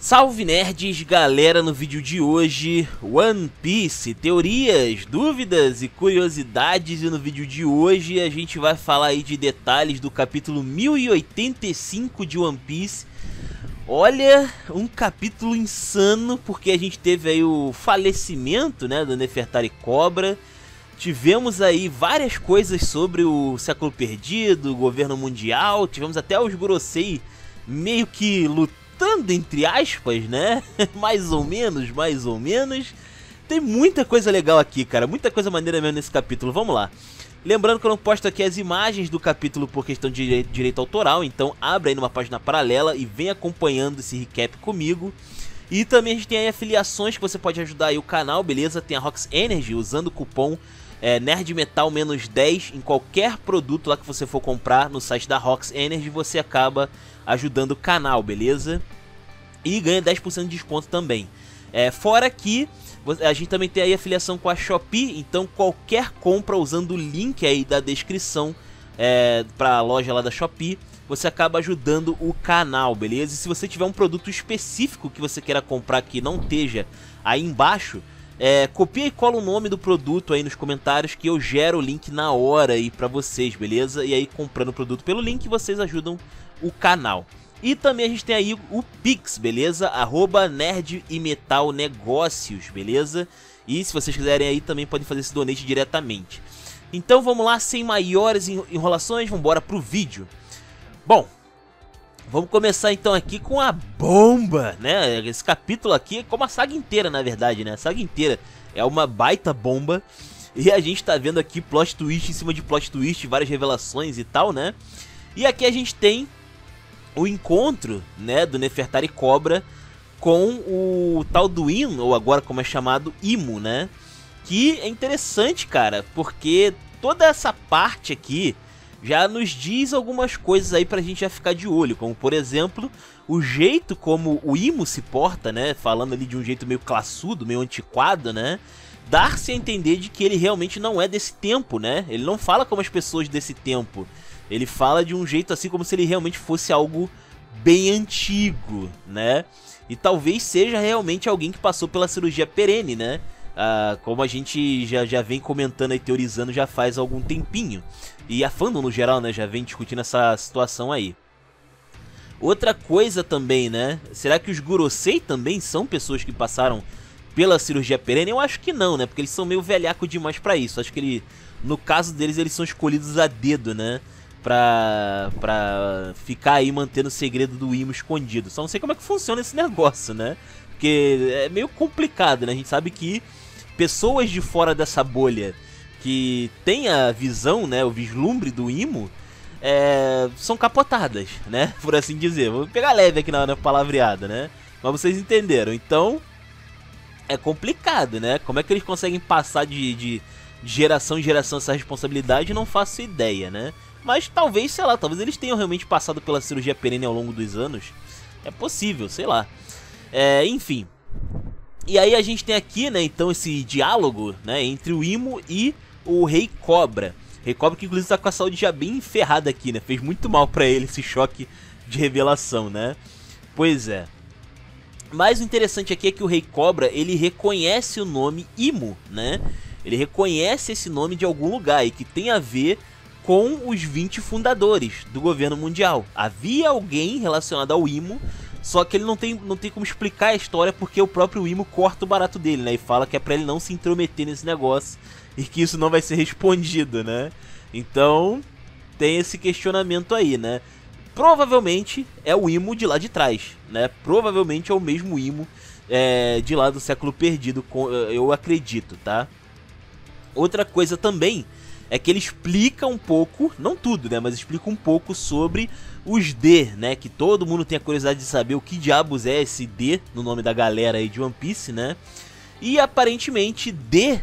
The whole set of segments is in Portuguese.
Salve nerds, galera, no vídeo de hoje, One Piece, teorias, dúvidas e curiosidades. E no vídeo de hoje a gente vai falar aí de detalhes do capítulo 1085 de One Piece. Olha, um capítulo insano, porque a gente teve aí o falecimento, né, do Nefertari Cobra. Tivemos aí várias coisas sobre o século perdido, o governo mundial. Tivemos até os Gorosei meio que lutando, entre aspas, né? mais ou menos. Tem muita coisa legal aqui, cara. Muita coisa maneira mesmo nesse capítulo. Vamos lá. Lembrando que eu não posto aqui as imagens do capítulo por questão de direito autoral. Então abre aí numa página paralela e vem acompanhando esse recap comigo. E também a gente tem aí afiliações que você pode ajudar aí o canal, beleza? Tem a Rox Energy usando o cupom NerdMetal-10 em qualquer produto lá que você for comprar no site da Rox Energy. Você acaba ajudando o canal, beleza? E ganha 10% de desconto também. Fora que a gente também tem aí afiliação com a Shopee. Então qualquer compra usando o link aí da descrição para a loja lá da Shopee, você acaba ajudando o canal, beleza? E se você tiver um produto específico que você queira comprar que não esteja aí embaixo, copia e cola o nome do produto aí nos comentários que eu gero o link na hora aí pra vocês, beleza? E aí comprando o produto pelo link vocês ajudam o canal. E também a gente tem aí o Pix, beleza? @nerdimetalnegócios, beleza? E se vocês quiserem aí também podem fazer esse donate diretamente. Então vamos lá, sem maiores enrolações, vamos embora pro vídeo. Bom, vamos começar então aqui com a bomba, né? Esse capítulo aqui é como a saga inteira, na verdade, né? A saga inteira é uma baita bomba. E a gente tá vendo aqui plot twist em cima de plot twist, várias revelações e tal, né? E aqui a gente tem o encontro, né, do Nefertari Cobra com o tal do Ino, ou agora como é chamado, Imo, né? Que é interessante, cara, porque toda essa parte aqui já nos diz algumas coisas aí pra gente já ficar de olho, como por exemplo, o jeito como o Imo se porta, né, falando ali de um jeito meio classudo, meio antiquado, né, dar-se a entender de que ele realmente não é desse tempo, né, ele não fala como as pessoas desse tempo, ele fala de um jeito assim como se ele realmente fosse algo bem antigo, né, e talvez seja realmente alguém que passou pela cirurgia perene, né, como a gente já vem comentando e teorizando já faz algum tempinho. E a fandom no geral, né, já vem discutindo essa situação aí. Outra coisa também, né, será que os Gorosei também são pessoas que passaram pela cirurgia perene? Eu acho que não, né, porque eles são meio velhaco demais pra isso. Acho que no caso deles eles são escolhidos a dedo, né, pra ficar aí mantendo o segredo do Imo escondido. Só não sei como é que funciona esse negócio, né, porque é meio complicado, né, a gente sabe que pessoas de fora dessa bolha que tem a visão, né, o vislumbre do Imo, são capotadas, né, por assim dizer. Vou pegar leve aqui na palavreada, né, mas vocês entenderam. Então, é complicado, né, como é que eles conseguem passar de geração em geração essa responsabilidade, não faço ideia, né. Mas talvez, sei lá, talvez eles tenham realmente passado pela cirurgia perene ao longo dos anos. É possível, sei lá. Enfim. E aí a gente tem aqui, né, então esse diálogo, né, entre o Imo e o Rei Cobra. Rei Cobra que inclusive tá com a saúde já bem ferrada aqui, né, fez muito mal pra ele esse choque de revelação, né. Pois é. Mas o interessante aqui é que o Rei Cobra, ele reconhece o nome Imo, né, ele reconhece esse nome de algum lugar e que tem a ver com os 20 fundadores do governo mundial. Havia alguém relacionado ao Imo, só que ele não tem como explicar a história porque o próprio Imo corta o barato dele, né? E fala que é pra ele não se intrometer nesse negócio e que isso não vai ser respondido, né? Então, tem esse questionamento aí, né? Provavelmente é o Imo de lá de trás, né? Provavelmente é o mesmo Imo de lá do século perdido, eu acredito, tá? Outra coisa também é que ele explica um pouco, não tudo, né, mas explica um pouco sobre os D, né, que todo mundo tem a curiosidade de saber o que diabos é esse D no nome da galera aí de One Piece, né, e aparentemente D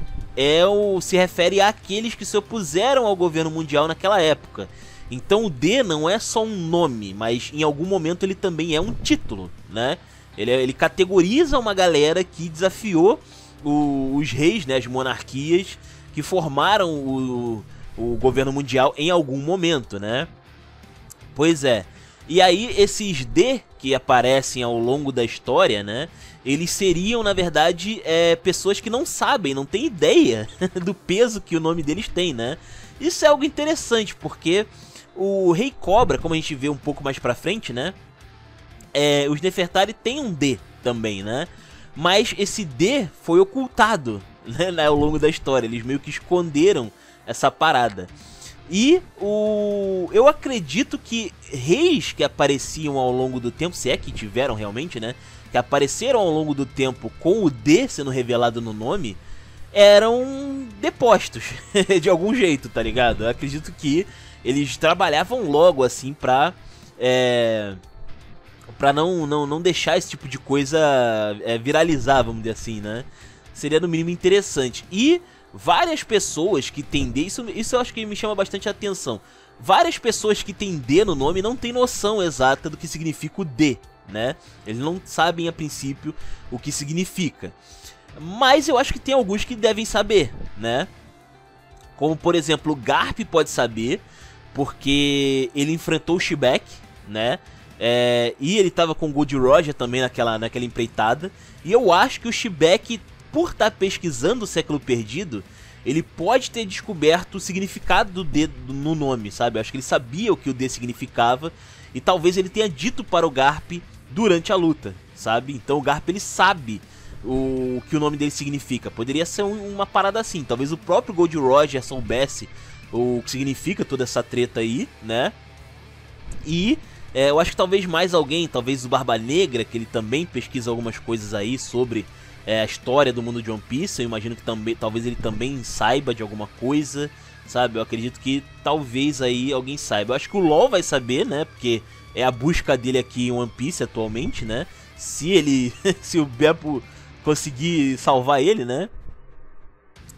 se refere àqueles que se opuseram ao governo mundial naquela época. Então o D não é só um nome, mas em algum momento ele também é um título, né, ele categoriza uma galera que desafiou os reis, né, as monarquias, que formaram o governo mundial em algum momento, né? Pois é. E aí esses D que aparecem ao longo da história, né, eles seriam na verdade pessoas que não sabem, não têm ideia do peso que o nome deles tem, né. Isso é algo interessante, porque o Rei Cobra, como a gente vê um pouco mais pra frente, né, os Nefertari tem um D também, né, mas esse D foi ocultado, né, ao longo da história, eles meio que esconderam essa parada. E eu acredito que reis que apareciam ao longo do tempo, se é que tiveram realmente, né, que apareceram ao longo do tempo com o D sendo revelado no nome, eram depostos, de algum jeito, tá ligado? Eu acredito que eles trabalhavam logo assim pra não deixar esse tipo de coisa viralizar, vamos dizer assim, né? Seria no mínimo interessante. E várias pessoas que têm D, isso eu acho que me chama bastante atenção. Várias pessoas que têm D no nome não têm noção exata do que significa o D, né? Eles não sabem a princípio o que significa. Mas eu acho que tem alguns que devem saber, né? Como por exemplo o Garp pode saber, porque ele enfrentou o Shibek, né? E ele tava com o Gold Roger também naquela empreitada. E eu acho que o Shibek, por estar pesquisando o Século Perdido, ele pode ter descoberto o significado do D no nome, sabe? Eu acho que ele sabia o que o D significava e talvez ele tenha dito para o Garp durante a luta, sabe? Então o Garp ele sabe o que o nome dele significa. Poderia ser uma parada assim. Talvez o próprio Gold Roger soubesse o que significa toda essa treta aí, né? E eu acho que talvez mais alguém, talvez o Barba Negra, que ele também pesquisa algumas coisas aí sobre a história do mundo de One Piece. Eu imagino que talvez ele também saiba de alguma coisa, sabe? Eu acredito que talvez aí alguém saiba. Eu acho que o LoL vai saber, né? Porque é a busca dele aqui em One Piece atualmente, né? Se o Beppo conseguir salvar ele, né?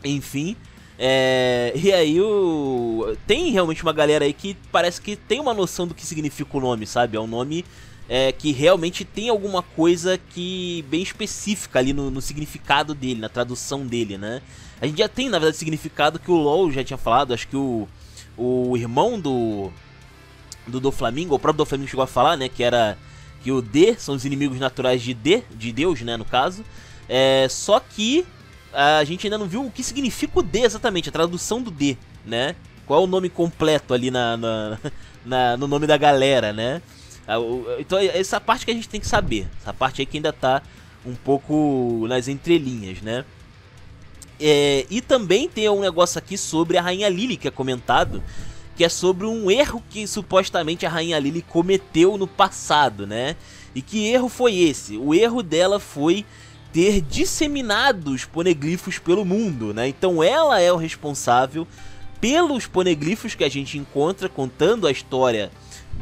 Enfim. E aí tem realmente uma galera aí que parece que tem uma noção do que significa o nome, sabe? É um nome que realmente tem alguma coisa que bem específica ali no significado dele, na tradução dele, né? A gente já tem, na verdade, significado que o LoL já tinha falado. Acho que o irmão do Doflamingo, o próprio Doflamingo chegou a falar, né? Que o D são os inimigos naturais de Deus, né? No caso. Só que a gente ainda não viu o que significa o D exatamente, a tradução do D, né? Qual é o nome completo ali no nome da galera, né? Então essa parte que a gente tem que saber, essa parte aí que ainda tá um pouco nas entrelinhas, né? E também tem um negócio aqui sobre a Rainha Lily que é comentado, que é sobre um erro que supostamente a Rainha Lily cometeu no passado, né? E que erro foi esse? O erro dela foi ter disseminado os poneglifos pelo mundo, né? Então ela é o responsável pelos poneglifos que a gente encontra contando a história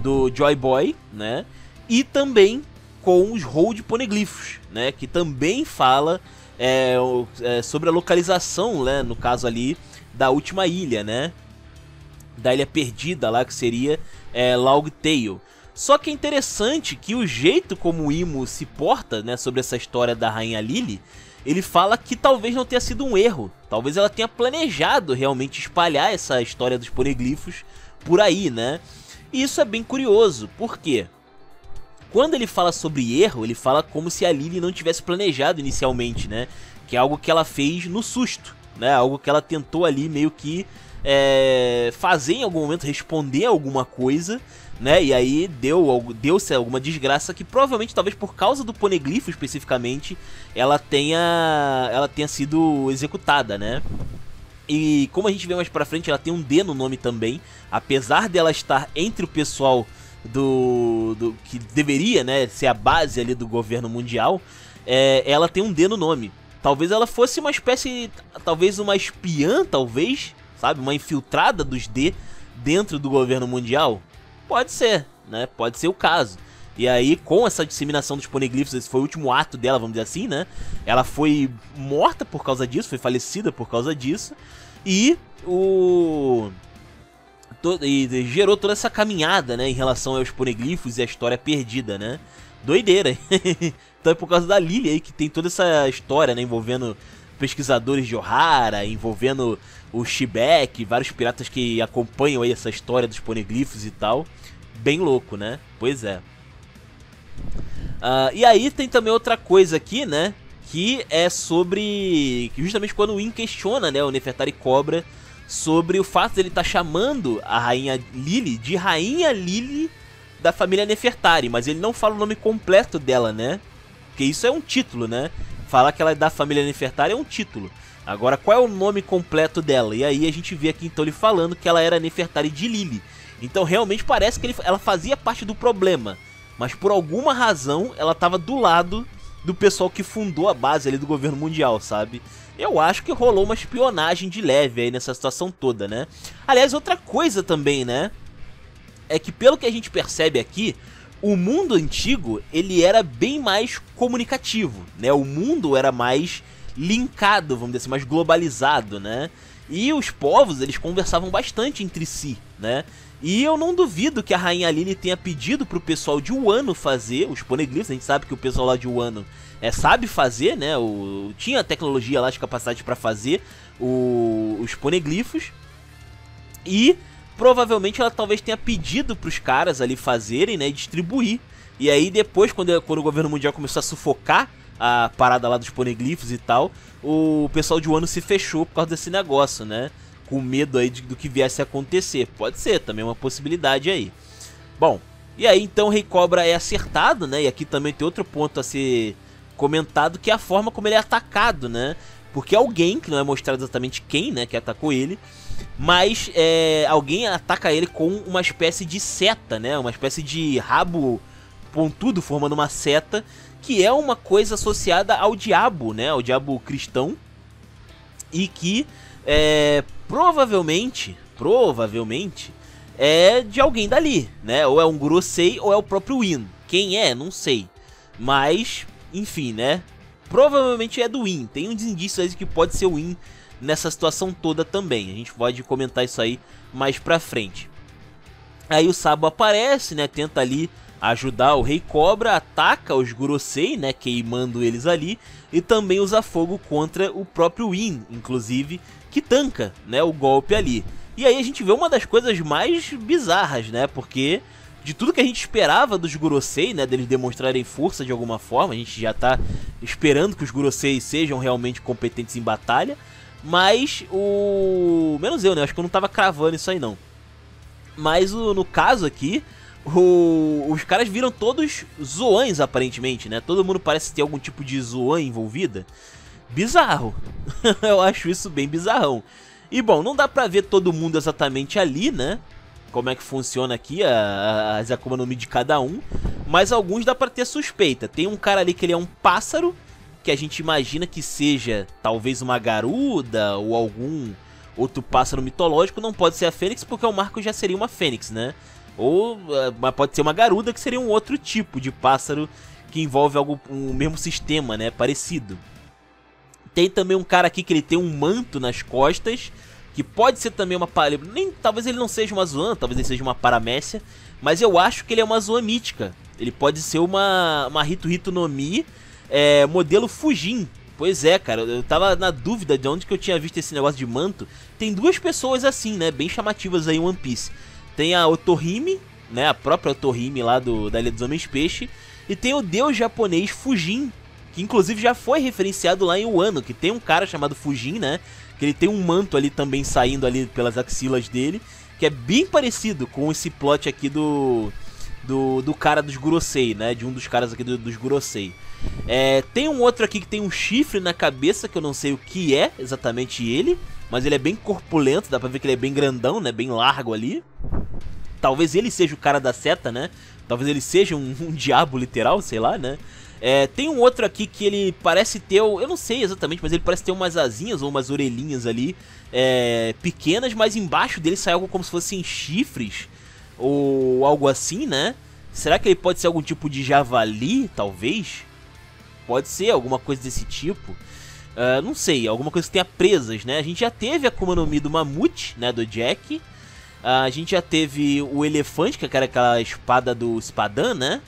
do Joy Boy, né? E também com os Hold Poneglifos, né? Que também fala sobre a localização, né? No caso ali da última ilha, né? Da ilha perdida lá, que seria Laug Tale. Só que é interessante que o jeito como o Imo se porta, né, sobre essa história da Rainha Lily, ele fala que talvez não tenha sido um erro. Talvez ela tenha planejado realmente espalhar essa história dos poneglifos por aí, né? E isso é bem curioso, por quê? Quando ele fala sobre erro, ele fala como se a Lily não tivesse planejado inicialmente, né? Que é algo que ela fez no susto, né? Algo que ela tentou ali meio que fazer em algum momento, responder alguma coisa, né? E aí deu-se alguma desgraça que provavelmente, talvez por causa do poneglifo especificamente, ela tenha sido executada, né? E como a gente vê mais pra frente, ela tem um D no nome também, apesar dela estar entre o pessoal que deveria, né, ser a base ali do governo mundial, ela tem um D no nome. Talvez ela fosse uma espécie, talvez uma espiã, talvez, sabe, uma infiltrada dos D dentro do governo mundial. Pode ser, né? Pode ser o caso. E aí, com essa disseminação dos poneglifos, esse foi o último ato dela, vamos dizer assim, né? Ela foi morta por causa disso, foi falecida por causa disso. E gerou toda essa caminhada, né? Em relação aos poneglifos e a história perdida, né? Doideira. Então é por causa da Lily aí que tem toda essa história, né? Envolvendo pesquisadores de Ohara, envolvendo o Shibek, vários piratas que acompanham aí essa história dos poneglifos e tal. bem louco, né? Pois é. E aí tem também outra coisa aqui, né? Que é sobre... justamente quando o Win questiona, né, o Nefertari Cobra sobre o fato de ele estar chamando a Rainha Lily de Rainha Lily da família Nefertari, mas ele não fala o nome completo dela, né? Porque isso é um título, né? Falar que ela é da família Nefertari é um título. Agora, qual é o nome completo dela? E aí a gente vê aqui então ele falando que ela era Nefertari de Lily. Então realmente parece que ela fazia parte do problema, mas por alguma razão ela estava do lado do pessoal que fundou a base ali do governo mundial, sabe? Eu acho que rolou uma espionagem de leve aí nessa situação toda, né? Aliás, outra coisa também, né? É que pelo que a gente percebe aqui, o mundo antigo, ele era bem mais comunicativo, né? O mundo era mais linkado, vamos dizer assim, mais globalizado, né? E os povos, eles conversavam bastante entre si, né? E eu não duvido que a Rainha Lily tenha pedido pro pessoal de Wano fazer os poneglyphs. A gente sabe que o pessoal lá de Wano sabe fazer, né? Tinha tecnologia lá, de capacidade para fazer os poneglyphs. E provavelmente ela talvez tenha pedido pros caras ali fazerem, né? E distribuir. E aí depois, quando o governo mundial começou a sufocar a parada lá dos poneglyphs e tal, o pessoal de Wano se fechou por causa desse negócio, né? Com medo aí do que viesse a acontecer. Pode ser, também uma possibilidade aí. Bom, e aí então o Rei Cobra é acertado, né? E aqui também tem outro ponto a ser comentado, que é a forma como ele é atacado, né? Porque alguém, que não é mostrado exatamente quem, né, que atacou ele, mas alguém ataca ele com uma espécie de seta, né? Uma espécie de rabo pontudo formando uma seta, que é uma coisa associada ao diabo, né? Ao diabo cristão. E que provavelmente é de alguém dali, né? Ou é um Gorosei ou é o próprio Win. Quem é? Não sei. Mas, enfim, né? Provavelmente é do Win. Tem uns indícios aí de que pode ser o Win nessa situação toda também. A gente pode comentar isso aí mais pra frente. Aí o Sabo aparece, né? Tenta ali ajudar o Rei Cobra, ataca os Gorosei, né? Queimando eles ali. E também usa fogo contra o próprio Win, inclusive, que tanca, né, o golpe ali. E aí a gente vê uma das coisas mais bizarras, né? Porque de tudo que a gente esperava dos Gorosei, né, deles demonstrarem força de alguma forma, a gente já tá esperando que os Gorosei sejam realmente competentes em batalha. Mas menos eu, né? Acho que eu não tava cravando isso aí não. Mas no caso aqui, os caras viram todos zoães aparentemente, né? Todo mundo parece ter algum tipo de zoan envolvida. Bizarro. Eu acho isso bem bizarrão. E bom, não dá pra ver todo mundo exatamente ali, né? Como é que funciona aqui as Akuma no Mi de cada um. Mas alguns dá pra ter suspeita. Tem um cara ali que ele é um pássaro, que a gente imagina que seja talvez uma garuda ou algum outro pássaro mitológico. Não pode ser a fênix, porque o Marco já seria uma fênix, né? Ou pode ser uma garuda, que seria um outro tipo de pássaro que envolve um mesmo sistema, né? Parecido. Tem também um cara aqui que ele tem um manto nas costas, que pode ser também uma... talvez ele não seja uma Zoan, talvez ele seja uma Paramécia, mas eu acho que ele é uma Zoan mítica. Ele pode ser uma Hito no Mi modelo Fujin. Pois é, cara, eu tava na dúvida de onde que eu tinha visto esse negócio de manto. Tem duas pessoas assim, né, bem chamativas aí em One Piece. Tem a Otohime, né, a própria Otohime lá da Ilha dos Homens Peixe. E tem o deus japonês Fujin, que inclusive já foi referenciado lá em Wano, que tem um cara chamado Fujin, né, que ele tem um manto ali também saindo ali pelas axilas dele, que é bem parecido com esse plot aqui do cara dos Gorosei, né, de um dos caras aqui dos Gorosei. Tem um outro aqui que tem um chifre na cabeça, que eu não sei o que é exatamente ele, mas ele é bem corpulento, dá pra ver que ele é bem grandão, né, bem largo ali. Talvez ele seja o cara da seta, né, talvez ele seja um diabo literal, sei lá, né. Tem um outro aqui que ele parece ter, eu não sei exatamente, mas ele parece ter umas asinhas ou umas orelhinhas ali pequenas, mas embaixo dele sai algo como se fossem chifres ou algo assim, né? Será que ele pode ser algum tipo de javali, talvez? Pode ser, alguma coisa desse tipo. Não sei, alguma coisa que tenha presas, né? A gente já teve a Akuma no Mi do Mamute, né, do Jack. A gente já teve o elefante, que era aquela espada do Espadan, né?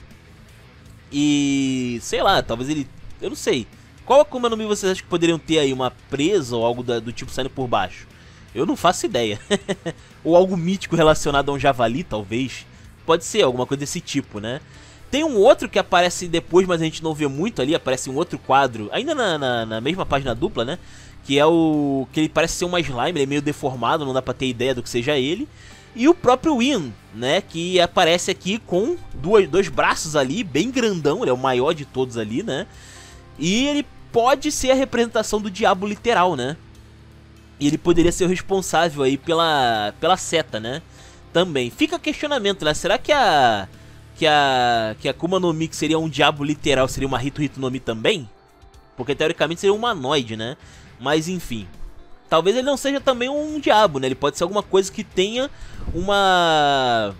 E, sei lá, talvez ele... eu não sei. Qual Akuma no Mi vocês acham que poderiam ter aí? Uma presa ou algo do tipo saindo por baixo? Eu não faço ideia. Ou algo mítico relacionado a um javali, talvez. Pode ser, alguma coisa desse tipo, né? Tem um outro que aparece depois, mas a gente não vê muito ali. Aparece um outro quadro, ainda na mesma página dupla, né? Que é o... que ele parece ser uma slime, ele é meio deformado, não dá pra ter ideia do que seja ele. E o próprio Win, né? Que aparece aqui com dois braços ali, bem grandão. Ele é o maior de todos ali, né? E ele pode ser a representação do diabo literal, né? E ele poderia ser o responsável aí pela seta, né? Também. Fica questionamento, né? Será que a Akuma no Mi, que seria um diabo literal, seria uma Hito Hito no Mi também? Porque teoricamente seria um humanoide, né? Mas enfim. Talvez ele não seja também um diabo, né? Ele pode ser alguma coisa que tenha uma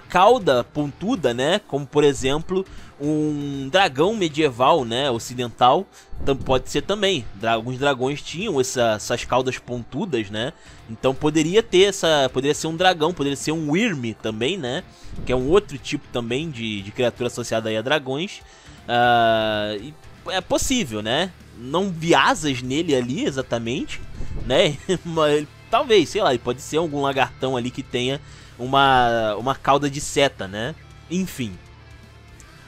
cauda pontuda, né? Como por exemplo um dragão medieval, né? Ocidental. Então pode ser também. Alguns dragões tinham essas caudas pontudas, né? Então poderia ser um dragão, poderia ser um Wyrm também, né? Que é um outro tipo também de criatura associada aí a dragões. É possível, né? Não vi asas nele ali exatamente, né? Mas talvez, sei lá, ele pode ser algum lagartão ali que tenha uma cauda de seta, né? Enfim.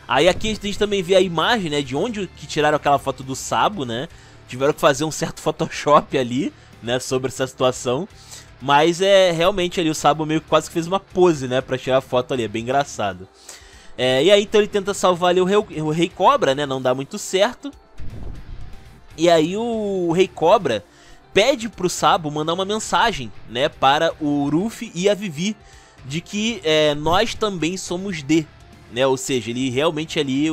Aí aqui a gente também vê a imagem, né? De onde que tiraram aquela foto do Sabo, né? Tiveram que fazer um certo Photoshop ali, né? Sobre essa situação. Mas realmente ali o Sabo meio que quase que fez uma pose, né? Pra tirar a foto ali, é bem engraçado. E aí então ele tenta salvar ali o Rei Cobra, né? Não dá muito certo. E aí o Rei Cobra pede pro Sabo mandar uma mensagem, né, para o Ruffy e a Vivi, de que nós também somos D, né, ou seja, ele realmente ali,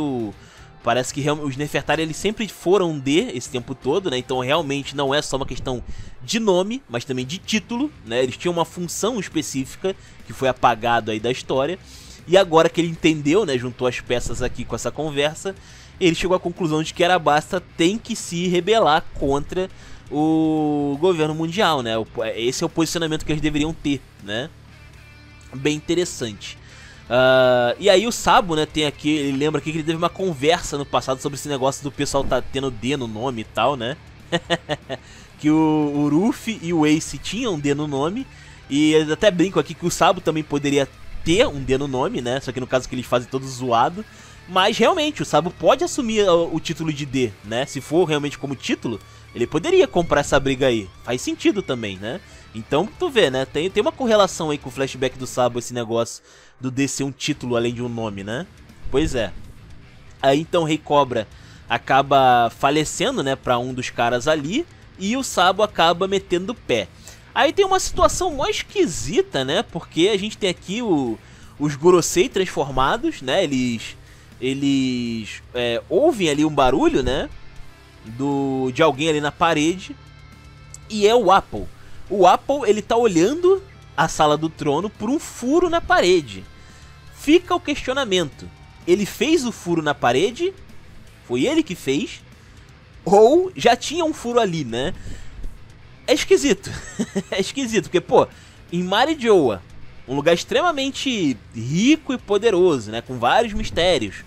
parece que os Nefertari eles sempre foram D esse tempo todo, né, então realmente não é só uma questão de nome, mas também de título, né, eles tinham uma função específica que foi apagado aí da história, e agora que ele entendeu, né, juntou as peças aqui com essa conversa, ele chegou à conclusão de que Arabasta tem que se rebelar contra o governo mundial, né? Esse é o posicionamento que eles deveriam ter, né? Bem interessante. E aí o Sabo, né, tem aqui, ele lembra aqui que ele teve uma conversa no passado sobre esse negócio do pessoal tá tendo D no nome e tal, né? Que o Ruffy e o Ace tinham D no nome. E eles até brincam aqui que o Sabo também poderia ter um D no nome, né? Só que no caso que eles fazem todo zoado. Mas realmente, o Sabo pode assumir o título de D, né? Se for realmente como título, ele poderia comprar essa briga aí. Faz sentido também, né? Então, tu vê, né? Tem uma correlação aí com o flashback do Sabo, esse negócio do D ser um título além de um nome, né? Pois é. Aí então o Rei Cobra acaba falecendo, né? Pra um dos caras ali. E o Sabo acaba metendo o pé. Aí tem uma situação mais esquisita, né? Porque a gente tem aqui os Gorosei transformados, né? Eles ouvem ali um barulho, né? De alguém ali na parede. E é o Apple. O Apple, ele tá olhando a sala do trono por um furo na parede. Fica o questionamento. Ele fez o furo na parede? Foi ele que fez? Ou já tinha um furo ali, né? É esquisito. É esquisito, porque, pô, em Marijoa, um lugar extremamente rico e poderoso, né? Com vários mistérios.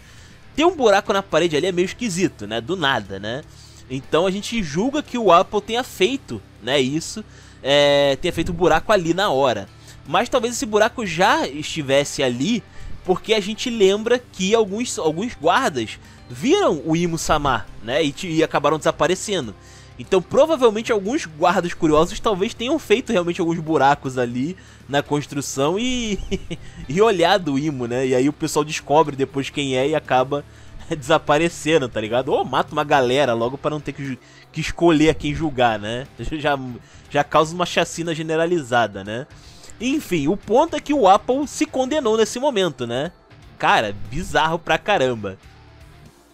Ter um buraco na parede ali é meio esquisito, né? Do nada, né? Então a gente julga que o Apple tenha feito, né? Isso. Tenha feito um buraco ali na hora. Mas talvez esse buraco já estivesse ali, porque a gente lembra que alguns guardas viram o Imu-sama, né? E acabaram desaparecendo. Então provavelmente alguns guardas curiosos talvez tenham feito realmente alguns buracos ali na construção e olhado o Imo, né? E aí o pessoal descobre depois quem é e acaba desaparecendo, tá ligado? Ou mata uma galera logo para não ter que escolher a quem julgar, né? Já causa uma chacina generalizada, né? Enfim, o ponto é que o Apple se condenou nesse momento, né? Cara, bizarro pra caramba.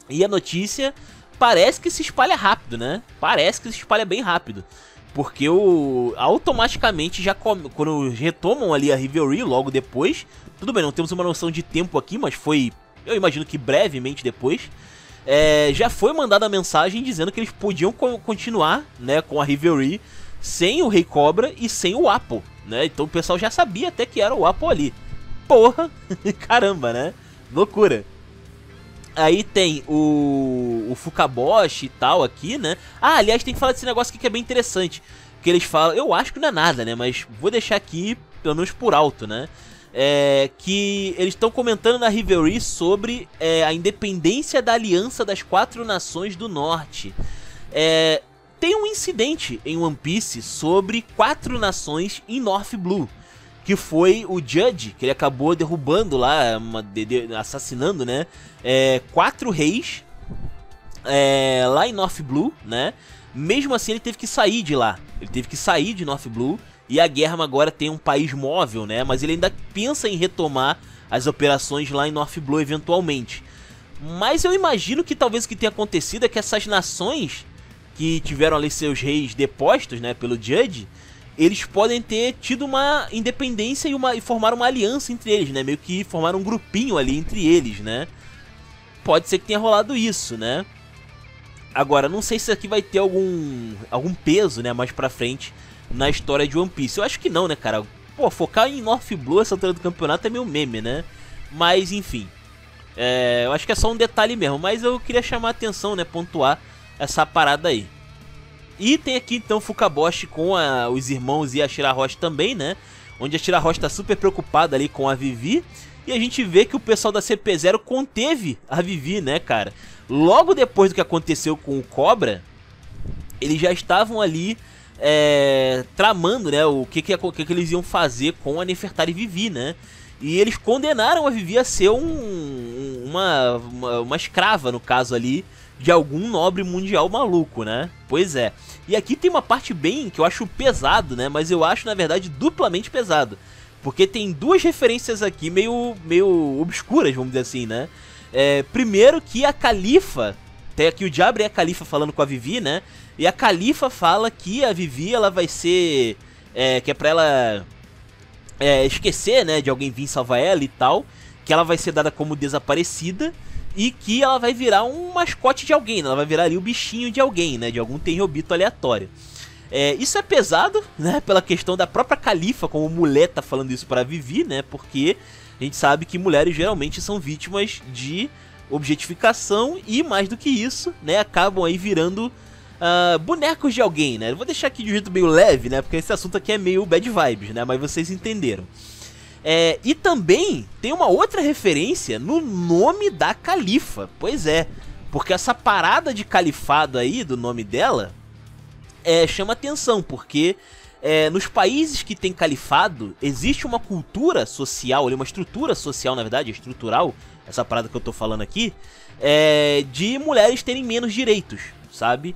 E a notícia parece que se espalha rápido, né? Parece que se espalha bem rápido. Porque automaticamente, quando retomam ali a Rivalry logo depois... Tudo bem, não temos uma noção de tempo aqui, mas foi... Eu imagino que brevemente depois... já foi mandada a mensagem dizendo que eles podiam continuar, né, com a Rivalry sem o Rei Cobra e sem o Apple, né? Então o pessoal já sabia até que era o Apple ali. Porra! Caramba, né? Loucura! Aí tem o Fukaboshi e tal aqui, né? Ah, aliás, tem que falar desse negócio aqui que é bem interessante. Que eles falam, eu acho que não é nada, né? Mas vou deixar aqui, pelo menos por alto, né? que eles estão comentando na Revelry sobre a independência da Aliança das Quatro Nações do Norte. Tem um incidente em One Piece sobre 4 nações em North Blue, que foi o Judge, que ele acabou derrubando lá, assassinando, né, 4 reis lá em North Blue, né. Mesmo assim ele teve que sair de lá, ele teve que sair de North Blue, e a Germa agora tem um país móvel, né, mas ele ainda pensa em retomar as operações lá em North Blue eventualmente. Mas eu imagino que talvez o que tenha acontecido é que essas nações que tiveram ali seus reis depostos, né, pelo Judge, eles podem ter tido uma independência e formar uma aliança entre eles, né? Meio que formaram um grupinho ali entre eles, né? Pode ser que tenha rolado isso, né? Agora, não sei se aqui vai ter algum peso, né, mais pra frente na história de One Piece. Eu acho que não, né, cara? Pô, focar em North Blue essa altura do campeonato é meio meme, né? Mas, enfim. Eu acho que é só um detalhe mesmo. Mas eu queria chamar a atenção, né? Pontuar essa parada aí. E tem aqui então Fukaboshi com os irmãos e a Shirahoshi também, né? Onde a Shirahoshi tá super preocupada ali com a Vivi. E a gente vê que o pessoal da CP0 conteve a Vivi, né, cara? Logo depois do que aconteceu com o Cobra, eles já estavam ali tramando, né? O que eles iam fazer com a Nefertari Vivi, né? E eles condenaram a Vivi a ser uma escrava, no caso ali, de algum nobre mundial maluco, né? Pois é. E aqui tem uma parte bem que eu acho pesado, né? Mas eu acho, na verdade, duplamente pesado. Porque tem 2 referências aqui meio obscuras, vamos dizer assim, né? Primeiro que a Califa, tem aqui o Jabra e a Califa falando com a Vivi, né? E a Califa fala que a Vivi, ela vai ser... que é pra ela esquecer, né? De alguém vir salvar ela e tal. Que ela vai ser dada como desaparecida. E que ela vai virar um mascote de alguém, né? Ela vai virar ali o bichinho de alguém, né? De algum tenryubito aleatório. Isso é pesado, né? Pela questão da própria Califa, como mulher tá falando isso pra Vivi, né? Porque a gente sabe que mulheres geralmente são vítimas de objetificação e, mais do que isso, né? Acabam aí virando bonecos de alguém, né? Eu vou deixar aqui de um jeito meio leve, né? Porque esse assunto aqui é meio bad vibes, né? Mas vocês entenderam. E também tem uma outra referência no nome da Califa. Pois é, porque essa parada de califado aí, do nome dela, chama atenção, porque nos países que tem califado, existe uma cultura social, uma estrutura social, na verdade, estrutural, essa parada que eu tô falando aqui, de mulheres terem menos direitos, sabe?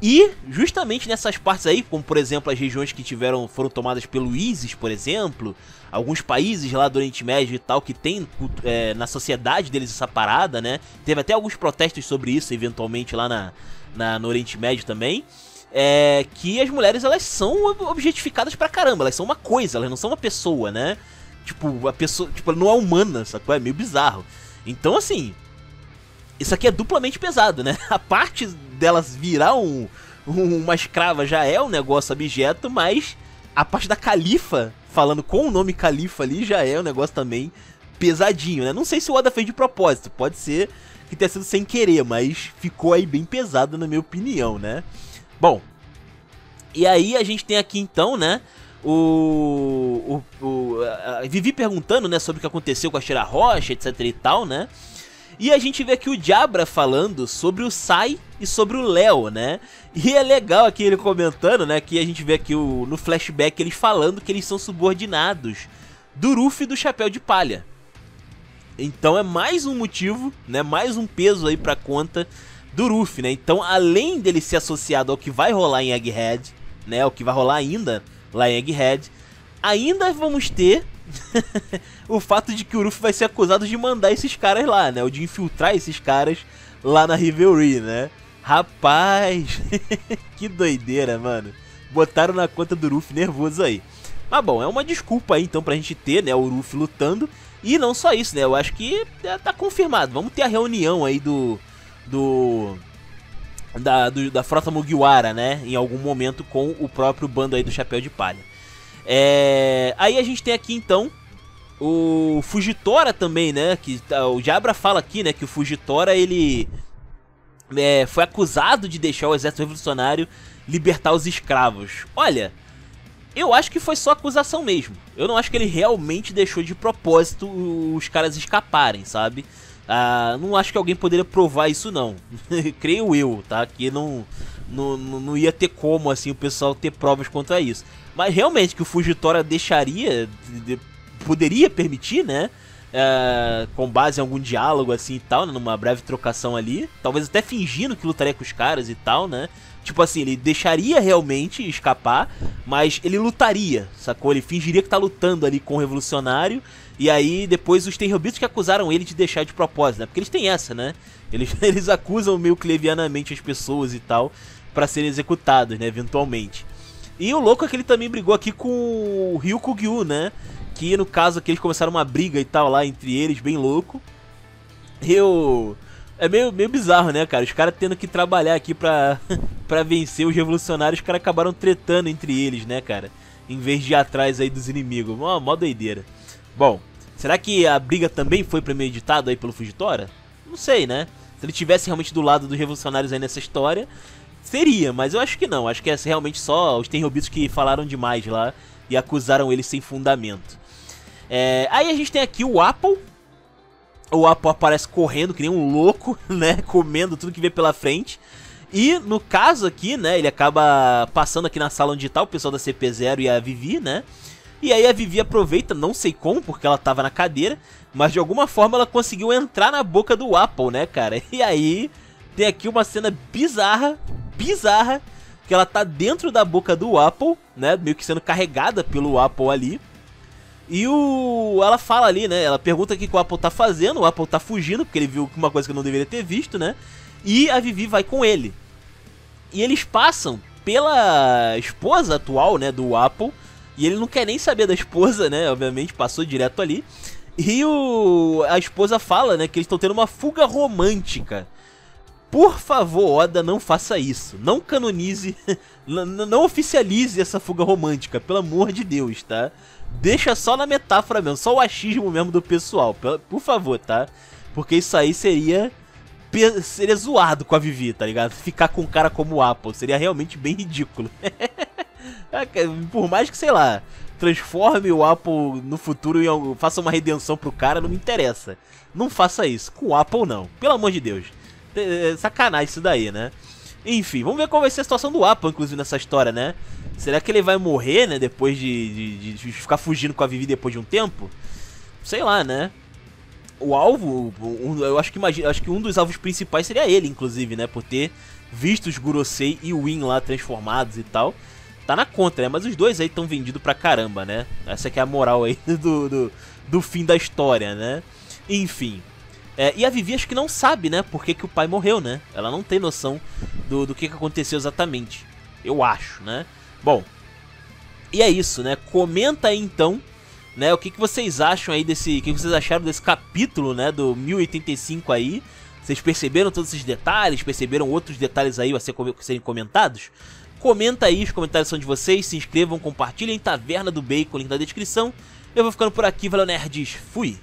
E justamente nessas partes aí, como por exemplo as regiões que foram tomadas pelo ISIS, por exemplo, alguns países lá do Oriente Médio e tal, que tem na sociedade deles essa parada, né? Teve até alguns protestos sobre isso, eventualmente, lá no Oriente Médio também. Que as mulheres, elas são objetificadas pra caramba, elas são uma coisa, elas não são uma pessoa, né? Tipo, a pessoa, tipo, não é humana, sacou? É meio bizarro. Então, assim, isso aqui é duplamente pesado, né? A parte delas virar uma escrava já é um negócio abjeto, mas a parte da Califa, falando com o nome Califa ali, já é um negócio também pesadinho, né? Não sei se o Oda fez de propósito, pode ser que tenha sido sem querer, mas ficou aí bem pesado na minha opinião, né? Bom, e aí a gente tem aqui então, né, a Vivi perguntando, né, sobre o que aconteceu com a Shirahoshi, etc e tal, né? E a gente vê aqui o Jabra falando sobre o Sai e sobre o Léo, né? E é legal aqui ele comentando, né, que a gente vê aqui no flashback eles falando que eles são subordinados do Ruffy e do Chapéu de Palha. Então é mais um motivo, né, mais um peso aí pra conta do Ruffy, né? Então, além dele ser associado ao que vai rolar em Egghead, né, o que vai rolar ainda lá em Egghead, ainda vamos ter o fato de que o Ruffy vai ser acusado de mandar esses caras lá, né? Ou de infiltrar esses caras lá na Revelry, né? Rapaz, que doideira, mano. Botaram na conta do Ruffy nervoso aí. Mas bom, é uma desculpa aí então pra gente ter, né, o Ruffy lutando. E não só isso, né? Eu acho que tá confirmado. Vamos ter a reunião aí da frota Mugiwara, né? Em algum momento com o próprio bando aí do Chapéu de Palha. Aí a gente tem aqui então o Fujitora também, né? Que o Jabra fala aqui, né? Que o Fujitora, ele foi acusado de deixar o exército revolucionário libertar os escravos. Olha, Eu acho que foi só acusação mesmo. Eu não acho que ele realmente deixou de propósito os caras escaparem, sabe? Não acho que alguém poderia provar isso não. Creio eu, tá? Que não ia ter como, assim, o pessoal ter provas contra isso. Mas realmente que o Fujitora deixaria, poderia permitir, né? Com base em algum diálogo assim e tal, né, numa breve trocação ali. Talvez até fingindo que lutaria com os caras e tal, né? Tipo assim, ele deixaria realmente escapar, mas ele lutaria, sacou? Ele fingiria que tá lutando ali com o revolucionário. E aí depois os Tenryubitos que acusaram ele de deixar de propósito, né? Porque eles têm essa, né? Eles acusam meio que levianamente as pessoas e tal pra serem executados, né? Eventualmente. E o louco é que ele também brigou aqui com o Ryukugyu, né? Que no caso aqui eles começaram uma briga e tal lá entre eles, bem louco. É meio bizarro, né, cara? Os caras tendo que trabalhar aqui pra vencer os revolucionários, os caras acabaram tretando entre eles, né, cara? Em vez de ir atrás aí dos inimigos. Mó doideira. Bom, será que a briga também foi premeditado aí pelo Fujitora? Não sei, né? Se ele tivesse realmente do lado dos revolucionários aí nessa história, seria, mas eu acho que não. Acho que é realmente só os Tenryubitos que falaram demais lá e acusaram ele sem fundamento. Aí a gente tem aqui o Apple. O Apple aparece correndo que nem um louco, né? Comendo tudo que vê pela frente. E no caso aqui, né? Ele acaba passando aqui na sala onde tá o pessoal da CP0 e a Vivi, né? E aí a Vivi aproveita, não sei como, porque ela tava na cadeira, mas de alguma forma ela conseguiu entrar na boca do Apple, né, cara? E aí tem aqui uma cena bizarra, que ela tá dentro da boca do Apple, né? Meio que sendo carregada pelo Apple ali. E ela fala ali, né? Ela pergunta o que o Apple tá fazendo. O Apple tá fugindo, porque ele viu uma coisa que não deveria ter visto, né? E a Vivi vai com ele. E eles passam pela esposa atual, né? Do Apple. E ele não quer nem saber da esposa, né? Obviamente, passou direto ali. E a esposa fala, né? Que eles estão tendo uma fuga romântica. Por favor, Oda, não faça isso. Não canonize, não oficialize essa fuga romântica, pelo amor de Deus, tá? Deixa só na metáfora mesmo, só o achismo mesmo do pessoal, por favor, tá? Porque isso aí seria zoado com a Vivi, tá ligado? Ficar com um cara como o Apple seria realmente bem ridículo. Por mais que, sei lá, transforme o Apple no futuro e faça uma redenção pro cara, não me interessa. Não faça isso, com o Apple não, pelo amor de Deus. Sacanagem isso daí, né? Enfim, vamos ver qual vai ser a situação do Apple, inclusive, nessa história, né? Será que ele vai morrer, né? Depois de ficar fugindo com a Vivi depois de um tempo? Sei lá, né? O alvo, eu acho que um dos alvos principais seria ele, inclusive, né? Por ter visto os Gurosei e o Win lá transformados e tal. Tá na conta, né? Mas os dois aí estão vendidos pra caramba, né? Essa que é a moral aí do fim da história, né? Enfim. E a Vivi acho que não sabe, né, por que o pai morreu, né? Ela não tem noção do que aconteceu exatamente. Eu acho, né? Bom, e é isso, né? Comenta aí então, né, o que vocês acham aí desse... O que vocês acharam desse capítulo, né, do 1085 aí. Vocês perceberam todos esses detalhes? Perceberam outros detalhes aí a serem comentados? Comenta aí, os comentários são de vocês. Se inscrevam, compartilhem. Taverna do Bacon, link na descrição. Eu vou ficando por aqui, valeu nerds, fui!